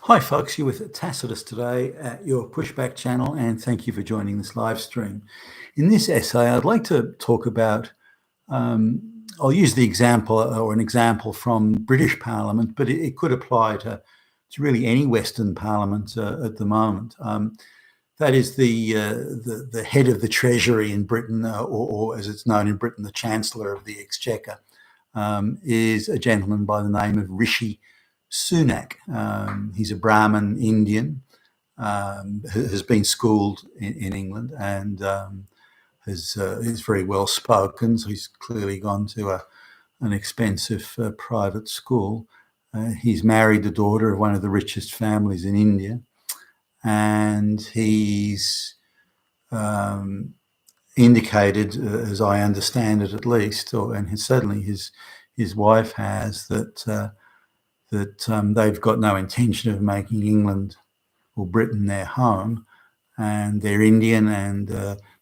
Hi folks, you're with Tacitus today at your Pushback channel, and thank you for joining this live stream. In this essay, I'd like to talk about, I'll use the example or an example from British Parliament, but it could apply to really any Western Parliament at the moment. That is the head of the Treasury in Britain, or as it's known in Britain, the Chancellor of the Exchequer, is a gentleman by the name of Rishi Sunak. He's a Brahmin Indian, has been schooled in England, and is very well spoken. So he's clearly gone to an expensive private school. He's married the daughter of one of the richest families in India, and he's indicated, as I understand it at least, and certainly his wife has, that they've got no intention of making England or Britain their home, and they're Indian, and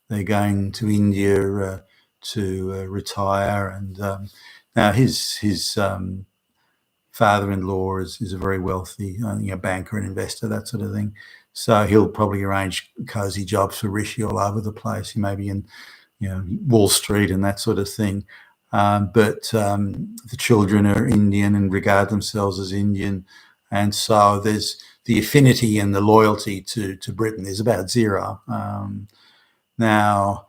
they're going to India to retire. And now his father-in-law is a very wealthy banker and investor, that sort of thing. So he'll probably arrange cosy jobs for Rishi all over the place. He may be in Wall Street and that sort of thing. But the children are Indian and regard themselves as Indian, and so there's the affinity and the loyalty to Britain is about zero. Now,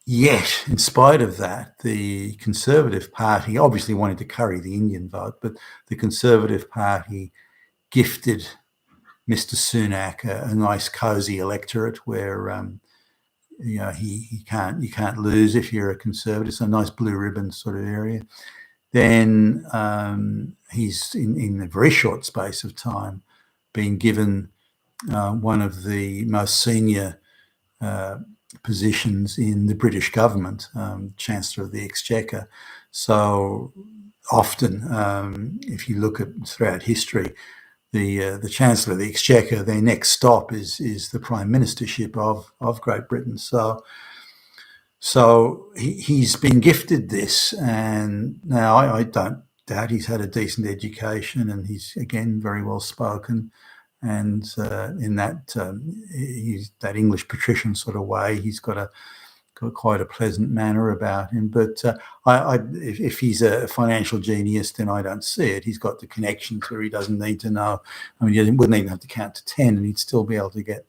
yet, in spite of that, the Conservative Party obviously wanted to curry the Indian vote, but the Conservative Party gifted Mr. Sunak a nice cosy electorate where you can't lose if you're a Conservative. It's a nice blue ribbon sort of area. Then he's in a very short space of time been given one of the most senior positions in the British government, Chancellor of the Exchequer. So often, if you look at throughout history, the Chancellor of the Exchequer, their next stop is the Prime Ministership of Great Britain. So he's been gifted this, and now I don't doubt he's had a decent education, and he's again very well spoken, and in that he's that English patrician sort of way. He's got quite a pleasant manner about him. But if he's a financial genius, then I don't see it. He's got the connections where he doesn't need to know. I mean, he wouldn't even have to count to 10, and he'd still be able to get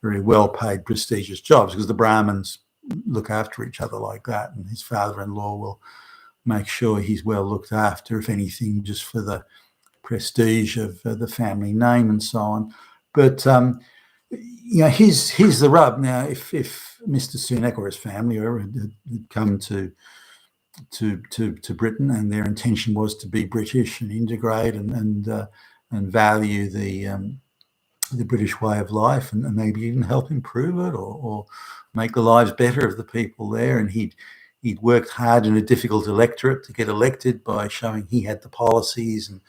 very well-paid, prestigious jobs, because the Brahmins look after each other like that, and his father-in-law will make sure he's well looked after, if anything, just for the prestige of the family name and so on. But here's the rub. Now, if Mr. Sunak or his family had come to Britain, and their intention was to be British and integrate and value the British way of life, and maybe even help improve it or make the lives better of the people there, and he'd worked hard in a difficult electorate to get elected by showing he had the policies and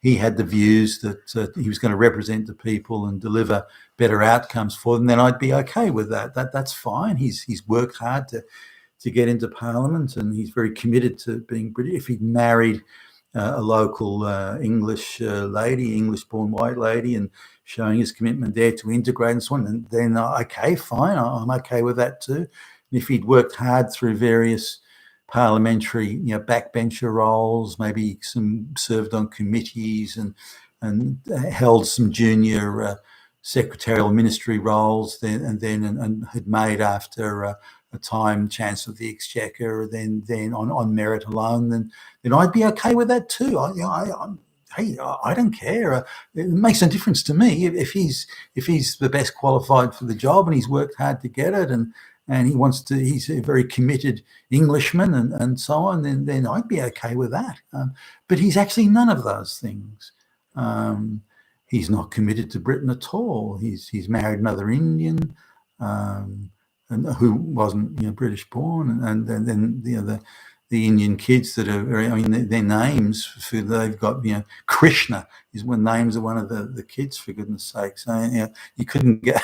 he had the views that he was going to represent the people and deliver better outcomes for them, then I'd be okay with that. That's fine. He's worked hard to get into Parliament, and he's very committed to being British. If he'd married a local English lady, English-born white lady, and showing his commitment there to integrate and so on, then okay, fine, I'm okay with that too. And if he'd worked hard through various parliamentary, backbencher roles, maybe some served on committees and held some junior secretarial ministry roles, and had made after a time Chancellor of the Exchequer, then on merit alone, then I'd be okay with that too. I don't care. It makes no difference to me if he's the best qualified for the job and he's worked hard to get it, and he's a very committed Englishman and so on, then I'd be okay with that. But he's actually none of those things. He's not committed to Britain at all. He's married another Indian, and who wasn't British born, and then the Indian kids that are very, their names, they've got, Krishna is names of one of the kids, for goodness sake. So, you couldn't get,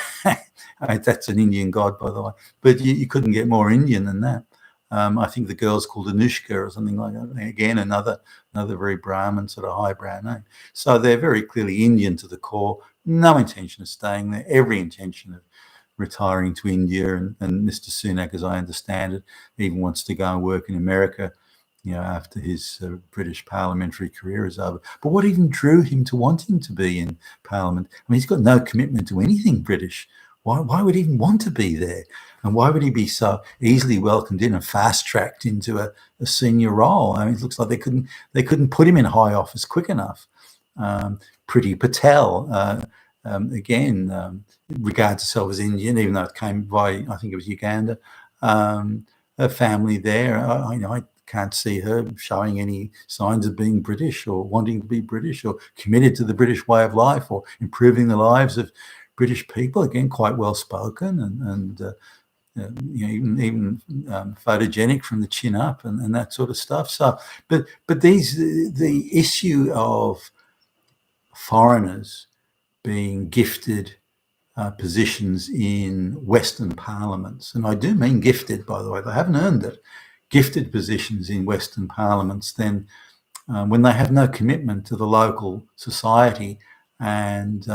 that's an Indian god, by the way, but you couldn't get more Indian than that. I think the girl's called Anushka or something like that. Again, another very Brahmin sort of highbrow name. So they're very clearly Indian to the core. No intention of staying there. Every intention of retiring to India. And Mr. Sunak, as I understand it, even wants to go and work in America, after his British parliamentary career is over. But what even drew him to wanting to be in Parliament? I mean, he's got no commitment to anything British. Why would he even want to be there? And why would he be so easily welcomed in and fast-tracked into a senior role? I mean, it looks like they couldn't put him in high office quick enough. Priti Patel, again, regards herself as Indian, even though it came by, I think it was Uganda. Her family there, I can't see her showing any signs of being British or wanting to be British or committed to the British way of life or improving the lives of British people. Again, quite well spoken and even photogenic from the chin up and that sort of stuff. So, but the issue of foreigners being gifted positions in Western parliaments, and I do mean gifted, by the way, they haven't earned it, gifted positions in Western parliaments, then when they have no commitment to the local society and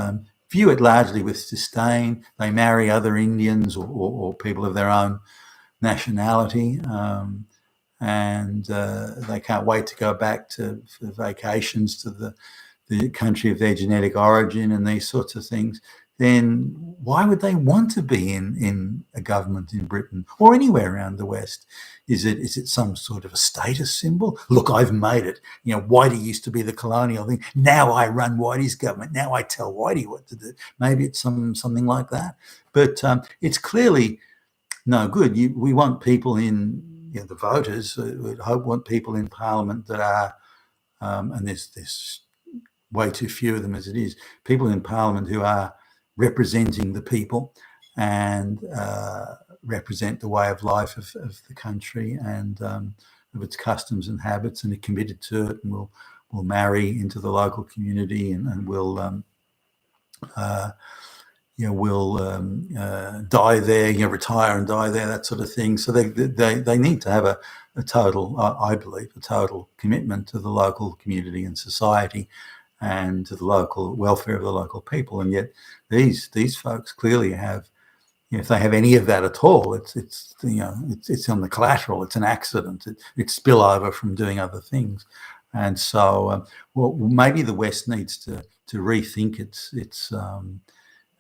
view it largely with disdain, they marry other Indians or people of their own nationality, and they can't wait to go back for vacations to the country of their genetic origin and these sorts of things, then why would they want to be in a government in Britain or anywhere around the West? Is it some sort of a status symbol? Look, I've made it. Whitey used to be the colonial thing. Now I run Whitey's government. Now I tell Whitey what to do. Maybe it's something like that. But it's clearly no good. We want people in, the voters, we want people in Parliament that are, and there's way too few of them as it is, people in Parliament who are representing the people and represent the way of life of the country and of its customs and habits, and are committed to it, and will marry into the local community and will die there, retire and die there, that sort of thing. So they need to have a total, I believe, a total commitment to the local community and society and to the local welfare of the local people. And yet these folks clearly have, if they have any of that at all, it's on the collateral. It's an accident. It's spillover from doing other things. And so, maybe the West needs to rethink its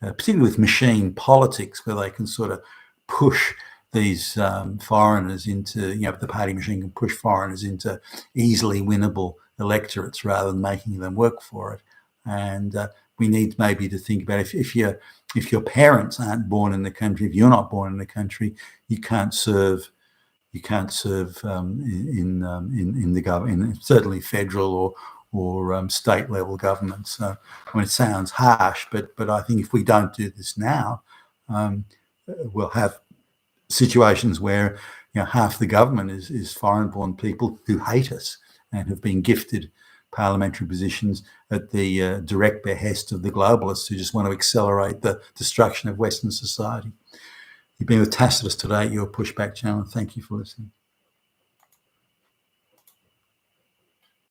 particularly with machine politics, where they can sort of push these foreigners into, the party machine can push foreigners into easily winnable electorates rather than making them work for it. And we need maybe to think about if your parents aren't born in the country, if you're not born in the country, you can't serve in the government, certainly federal or state level government. So, I mean, it sounds harsh, but I think if we don't do this now, we'll have situations where half the government is foreign-born people who hate us and have been gifted parliamentary positions at the direct behest of the globalists who just want to accelerate the destruction of Western society. You've been with Tacitus today, your Pushback channel. Thank you for listening.